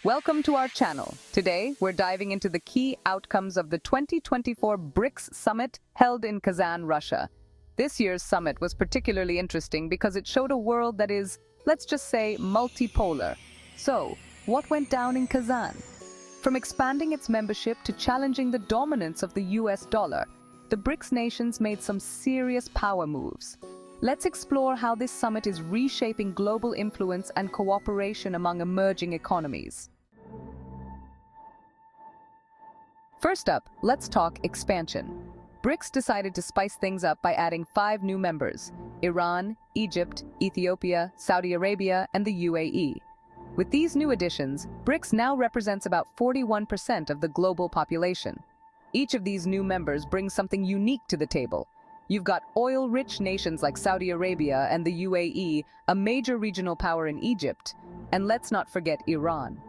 Welcome to our channel. Today, we're diving into the key outcomes of the 2024 BRICS Summit held in Kazan, Russia. This year's summit was particularly interesting because it showed a world that is, let's just say, multipolar. So, what went down in Kazan? From expanding its membership to challenging the dominance of the US dollar, the BRICS nations made some serious power moves. Let's explore how this summit is reshaping global influence and cooperation among emerging economies. First up, let's talk expansion. BRICS decided to spice things up by adding 5 new members: Iran, Egypt, Ethiopia, Saudi Arabia, and the UAE. With these new additions, BRICS now represents about 41% of the global population. Each of these new members brings something unique to the table. You've got oil-rich nations like Saudi Arabia and the UAE, a major regional power in Egypt, and let's not forget Iran.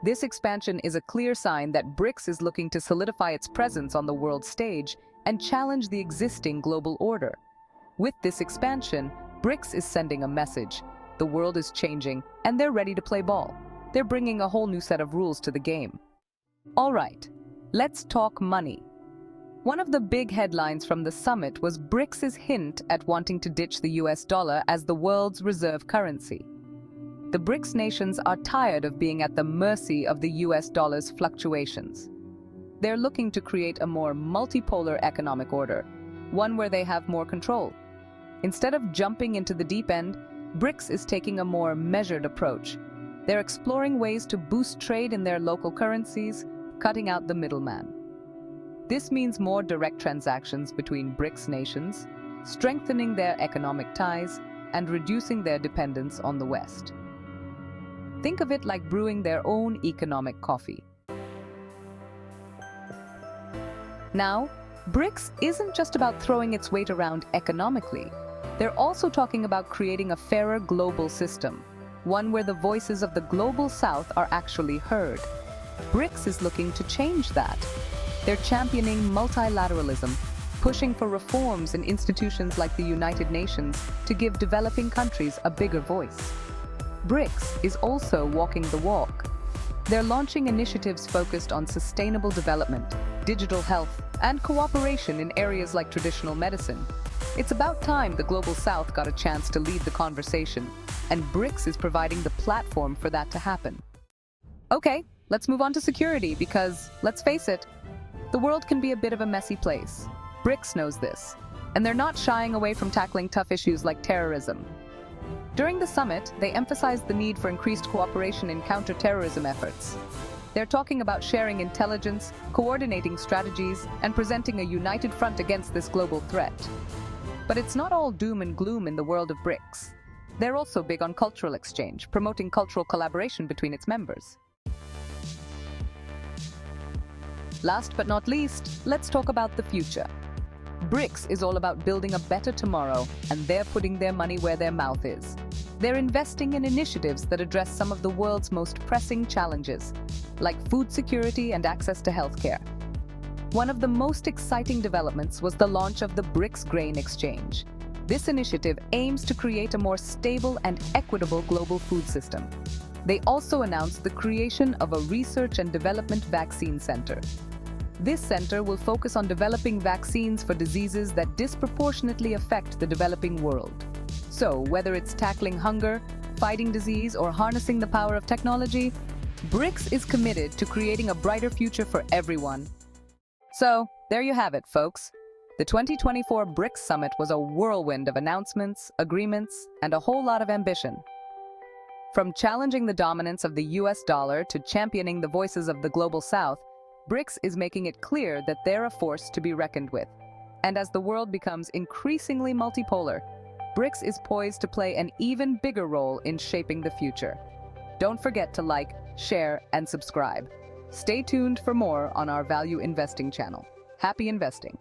This expansion is a clear sign that BRICS is looking to solidify its presence on the world stage and challenge the existing global order. With this expansion, BRICS is sending a message. The world is changing, and they're ready to play ball. They're bringing a whole new set of rules to the game. All right, let's talk money. One of the big headlines from the summit was BRICS's hint at wanting to ditch the US dollar as the world's reserve currency. The BRICS nations are tired of being at the mercy of the US dollar's fluctuations. They're looking to create a more multipolar economic order, one where they have more control. Instead of jumping into the deep end, BRICS is taking a more measured approach. They're exploring ways to boost trade in their local currencies, cutting out the middleman. This means more direct transactions between BRICS nations, strengthening their economic ties, and reducing their dependence on the West. Think of it like brewing their own economic coffee. Now, BRICS isn't just about throwing its weight around economically. They're also talking about creating a fairer global system, one where the voices of the global South are actually heard. BRICS is looking to change that. They're championing multilateralism, pushing for reforms in institutions like the United Nations to give developing countries a bigger voice. BRICS is also walking the walk. They're launching initiatives focused on sustainable development, digital health, and cooperation in areas like traditional medicine. It's about time the Global South got a chance to lead the conversation, and BRICS is providing the platform for that to happen. Okay, let's move on to security because, let's face it, the world can be a bit of a messy place. BRICS knows this, and they're not shying away from tackling tough issues like terrorism. During the summit, they emphasized the need for increased cooperation in counter-terrorism efforts. They're talking about sharing intelligence, coordinating strategies, and presenting a united front against this global threat. But it's not all doom and gloom in the world of BRICS. They're also big on cultural exchange, promoting cultural collaboration between its members. Last but not least, let's talk about the future. BRICS is all about building a better tomorrow, and they're putting their money where their mouth is. They're investing in initiatives that address some of the world's most pressing challenges, like food security and access to healthcare. One of the most exciting developments was the launch of the BRICS Grain Exchange. This initiative aims to create a more stable and equitable global food system. They also announced the creation of a Research and Development Vaccine Center. This center will focus on developing vaccines for diseases that disproportionately affect the developing world. So, whether it's tackling hunger, fighting disease, or harnessing the power of technology, BRICS is committed to creating a brighter future for everyone. So, there you have it, folks. The 2024 BRICS Summit was a whirlwind of announcements, agreements, and a whole lot of ambition. From challenging the dominance of the US dollar to championing the voices of the Global South, BRICS is making it clear that they're a force to be reckoned with. And as the world becomes increasingly multipolar, BRICS is poised to play an even bigger role in shaping the future. Don't forget to like, share, and subscribe. Stay tuned for more on our Value Investing channel. Happy investing!